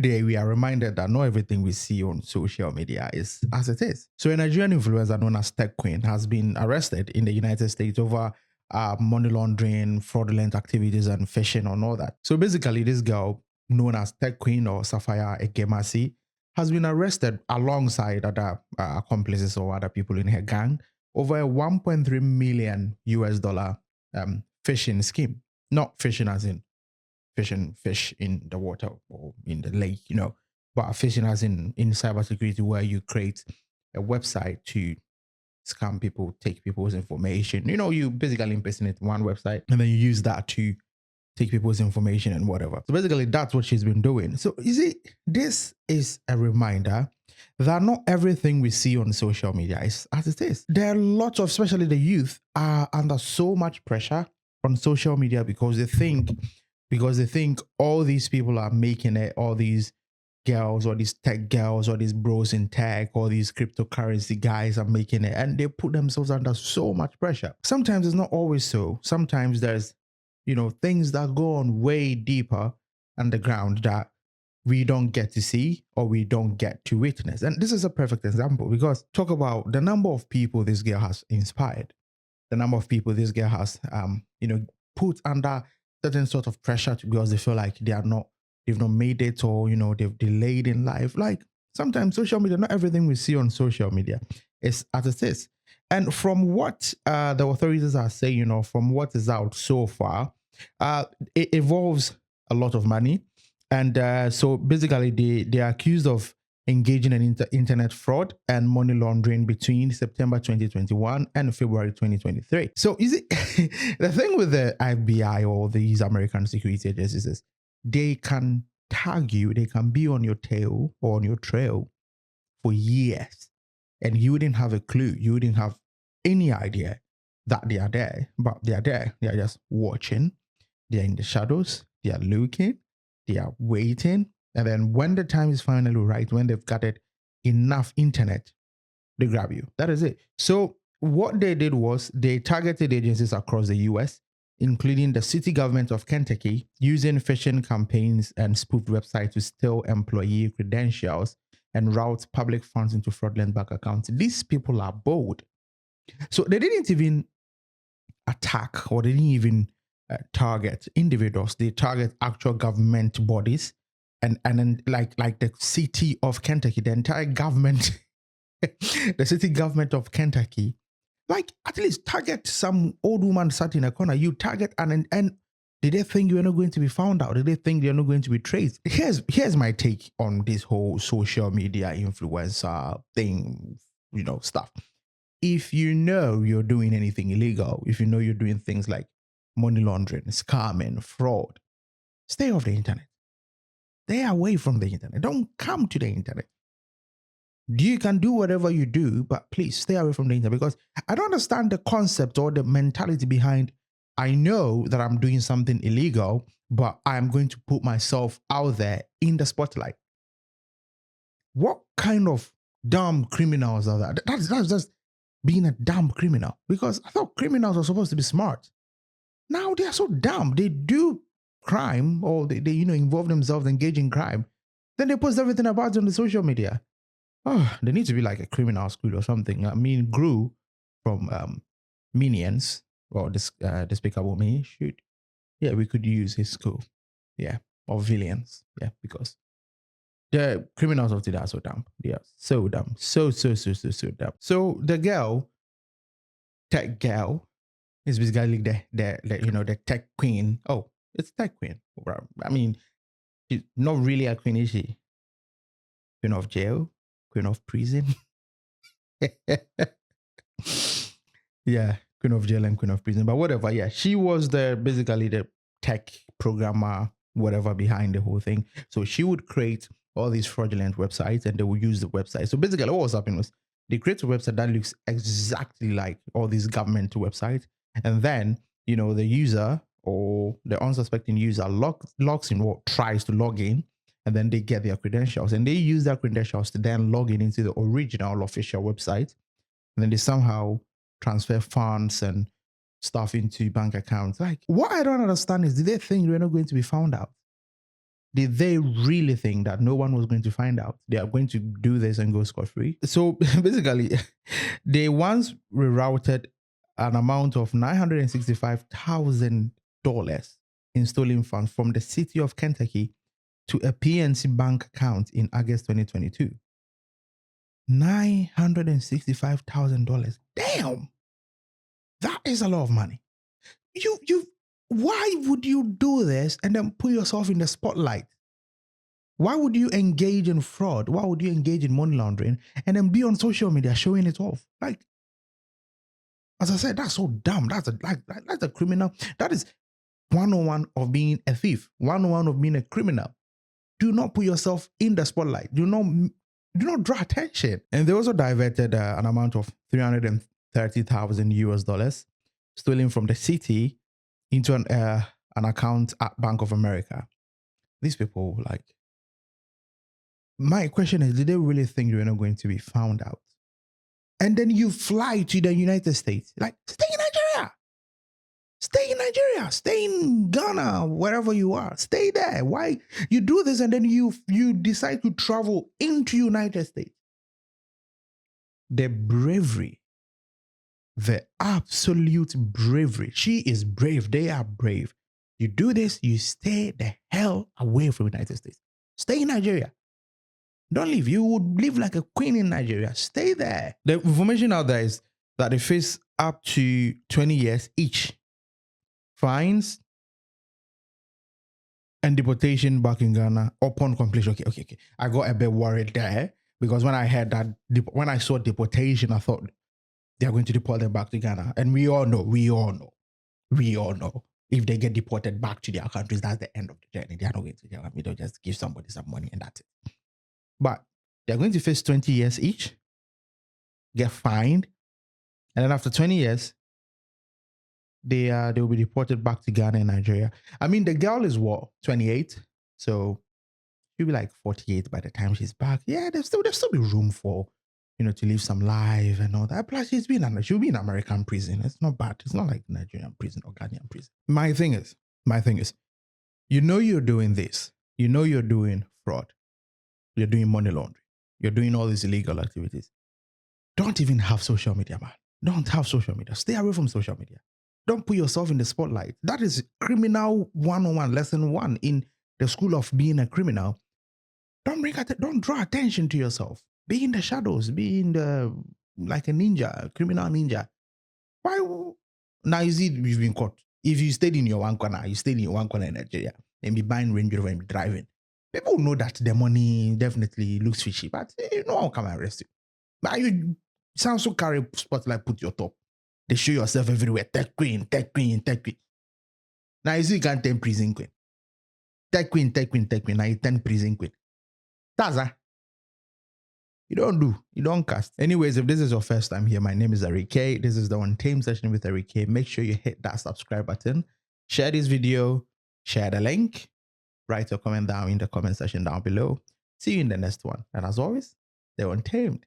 day we are reminded that not everything we see on social media is as it is. So a Nigerian influencer known as Tech Queen has been arrested in the United States over money laundering, fraudulent activities, and phishing and all that. So basically, this girl known as Tech Queen or Sapphire Egemasi has been arrested alongside other accomplices or other people in her gang over a 1.3 million US dollar phishing scheme. Not phishing as in fishing fish in the water or in the lake, but fishing as in cybersecurity, where you create a website to scam people, take people's information. You basically impersonate one website and then you use that to take people's information and whatever. So basically, that's what she's been doing. So you see, this is a reminder that not everything we see on social media is as it is. There are lots of, especially the youth, are under so much pressure on social media because they think all these people are making it, all these girls or these tech girls or these bros in tech or these cryptocurrency guys are making it, and they put themselves under so much pressure. Sometimes it's not always so. Sometimes there's things that go on way deeper underground that we don't get to see or we don't get to witness. And this is a perfect example, because talk about the number of people this girl has inspired, the number of people this girl has put under certain sort of pressure because they feel like they've not made it, or they've delayed in life. Like, sometimes social media, not everything we see on social media is as it is. And from what the authorities are saying, from what is out so far, it involves a lot of money. And so basically they are accused of engaging in internet fraud and money laundering between September 2021 and February 2023. So is it the thing with the FBI or these American security agencies is they can tag you, they can be on your tail or on your trail for years, and you wouldn't have a clue. You wouldn't have any idea that they are there, but they are there. They are just watching. They are in the shadows. They are looking. They are waiting. And then when the time is finally right, when they've gathered enough internet, they grab you. That is it. So what they did was they targeted agencies across the US, including the city government of Kentucky, using phishing campaigns and spoofed websites to steal employee credentials and route public funds into fraudulent bank accounts. These people are bold. So they didn't even attack, or they didn't even target individuals. They target actual government bodies, and then like the city of Kentucky, the entire government, the city government of Kentucky. Like, at least target some old woman sat in a corner. You target and did they think you're not going to be found out? Did they think they're not going to be traced? Here's my take on this whole social media influencer thing, stuff. If you know you're doing anything illegal, if you know you're doing things like money laundering, scamming, fraud, stay off the internet. Stay away from the internet. Don't come to the internet. You can do whatever you do, but please stay away from the internet, because I don't understand the concept or the mentality behind, I know that I'm doing something illegal, but I'm going to put myself out there in the spotlight. What kind of dumb criminals are that? That's just being a dumb criminal, because I thought criminals are supposed to be smart. Now they are so dumb. They do crime, or they involve themselves, engage in crime. Then they post everything about it on the social media. Oh, there needs to be like a criminal school or something. I mean, Gru from Minions, or Despicable Me, shoot. Yeah, we could use his school. Yeah, or Villains. Yeah, because the criminals of today are so dumb. They are so dumb. So dumb. So the girl, tech girl, is basically the tech queen. Oh, it's tech queen. I mean, she's not really a queen, is she? Queen of jail, queen of prison. Yeah, queen of jail and queen of prison. But whatever, yeah, she was basically the tech programmer, whatever, behind the whole thing. So she would create all these fraudulent websites, and they would use the website. So basically what was happening was they create a website that looks exactly like all these government websites. And then, the user or the unsuspecting user logs in, or tries to log in, and then they get their credentials, and they use their credentials to then log in into the original official website. And then they somehow transfer funds and stuff into bank accounts. Like, what I don't understand is, did they think we're not going to be found out? Did they really think that no one was going to find out? They are going to do this and go scot-free? So basically, they once rerouted an amount of $965,000 in stolen funds from the city of Kentucky to a PNC bank account in August 2022. $965,000. Damn, that is a lot of money. Why would you do this and then put yourself in the spotlight? Why would you engage in fraud? Why would you engage in money laundering and then be on social media showing it off? Like, as I said, that's so dumb. That's a criminal. That is 101 of being a thief. 101 of being a criminal. Do not put yourself in the spotlight. Do not draw attention. And they also diverted an amount of $330,000 stolen from the city into an account at Bank of America. These people, like, my question is, did they really think you were not going to be found out? And then you fly to the United States. Like, stay in Nigeria. Stay in Nigeria. Stay in Ghana, wherever you are. Stay there. Why? You do this and then you decide to travel into United States. The bravery. The absolute bravery. She is brave. They are brave. You do this, you stay the hell away from the United States. Stay in Nigeria. Don't leave. You would live like a queen in Nigeria. Stay there. The information out there is that they face up to 20 years each. Fines and deportation back in Ghana upon completion. Okay. I got a bit worried there because when I heard that, when I saw deportation, I thought they are going to deport them back to Ghana. And we all know, if they get deported back to their countries, that's the end of the journey. They are not going to jail. They'll just give somebody some money and that's it. But they're going to face 20 years each, get fined, and then after 20 years, they will be deported back to Ghana and Nigeria. I mean, the girl is what, 28? So she'll be like 48 by the time she's back. Yeah, there'll still be room for, to live some life and all that. Plus, she'll be in American prison. It's not bad. It's not like Nigerian prison or Ghanaian prison. My thing is, you're doing this. You're doing fraud. You're doing money laundering. You're doing all these illegal activities. Don't even have social media, man. Don't have social media. Stay away from social media. Don't put yourself in the spotlight. That is criminal 101, lesson 1 in the school of being a criminal. Don't draw attention to yourself. Be in the shadows. Be in like a ninja, a criminal ninja. Why? Now you see, you've been caught. If you stayed in your one corner in Nigeria and be buying Range Rover and be driving, people know that the money definitely looks fishy, but no one can arrest you. But you sound so carry spotlight, put your top. They show yourself everywhere. Tech queen. Now you see you can't 10 prison queen. Tech queen. Now you 10 prison queen. That's that. You don't cast. Anyways, if this is your first time here, my name is Eric K. This is the Untamed Session with Eric K. Make sure you hit that subscribe button. Share this video. Share the link. Write your comment down in the comment section down below. See you in the next one. And as always, they're Untamed.